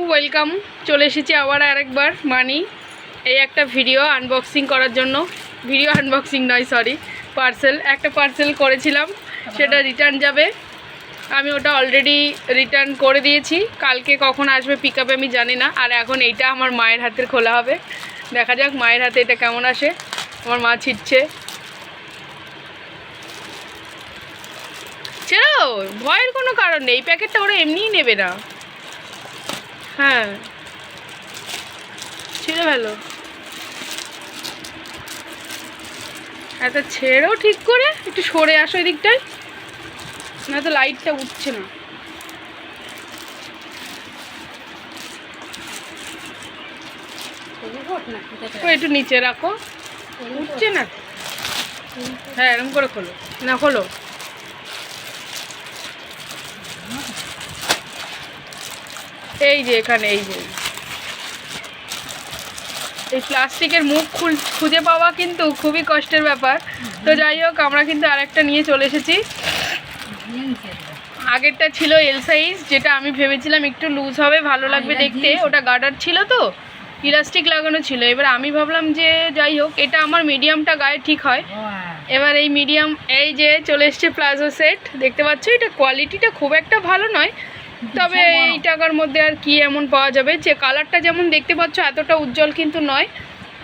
Welcome. চলে এসেছি আবার আরেকবার মানি এই একটা ভিডিও আনবক্সিং করার জন্য। ভিডিও আনবক্সিং নয়, সরি, একটা পার্সেল করেছিলাম, সেটা রিটার্ন যাবে। আমি ওটা অলরেডি রিটার্ন করে দিয়েছি। কালকে কখন আসবে পিক আপে আমি জানি না। আর এখন এইটা আমার মায়ের হাতের খোলা হবে। দেখা যাক মায়ের হাতে এটা কেমন আসে। আমার মা ছিটছে। ছেড়ো, ভয়ের কোনো কারণ নেই। প্যাকেটটা ওরা এমনিই নেবে না। হ্যাঁ, ছিঁড়ে ফেলো। এত ছেড়েও ঠিক করে, একটু সরে আসো এদিকটায়, না তো লাইটটা উঠছে না। একটু নিচে রাখো, উঠছে না। হ্যাঁ, এরকম করে খোলো, না খোলো। এই যে এখানে, এই যে এই প্লাস্টিকের মুখ খুঁজে পাওয়া কিন্তু খুবই কষ্টের ব্যাপার। তো যাই হোক, আমরা কিন্তু আরেকটা নিয়ে চলে এসেছি। আগেরটা ছিল এল সাইজ, যেটা আমি ভেবেছিলাম একটু লুজ হবে, ভালো লাগবে দেখতে। ওটা গার্ডার ছিল, তো ইলাস্টিক লাগানো ছিল। এবার আমি ভাবলাম যে যাই হোক, এটা আমার মিডিয়ামটা গায়ে ঠিক হয়। এবার এই মিডিয়াম, এই যে চলে এসছে প্লাজো সেট, দেখতে পাচ্ছ। এটা কোয়ালিটিটা খুব একটা ভালো নয়, তবে এই টাকার মধ্যে আর কি এমন পাওয়া যাবে। যে কালারটা যেমন দেখতে পাচ্ছ এতটা উজ্জ্বল কিন্তু নয়।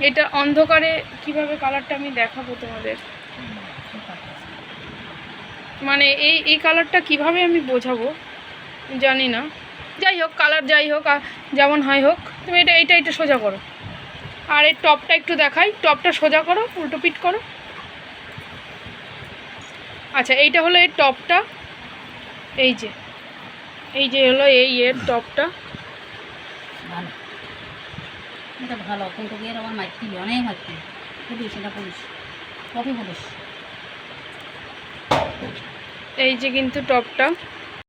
এটা অন্ধকারে কিভাবে কালারটা আমি দেখাবো তোমাদের, মানে এই কালারটা কিভাবে আমি বোঝাবো জানি না। যাই হোক, কালার যাই হোক, যেমন হয় হোক। তুমি এটা সোজা করো। আর এই টপটা একটু দেখাই। টপটা সোজা করো, উল্টো পিট করো। আচ্ছা, এইটা হলো এর টপটা। এই যে হলো এর টপটা। এটা ভালো, কিন্তু এর আমার মাইতি অনেক মাইতি পুলিশ, এটা পুলিশ কপি পুলিশ। এই যে কিন্তু টপটা,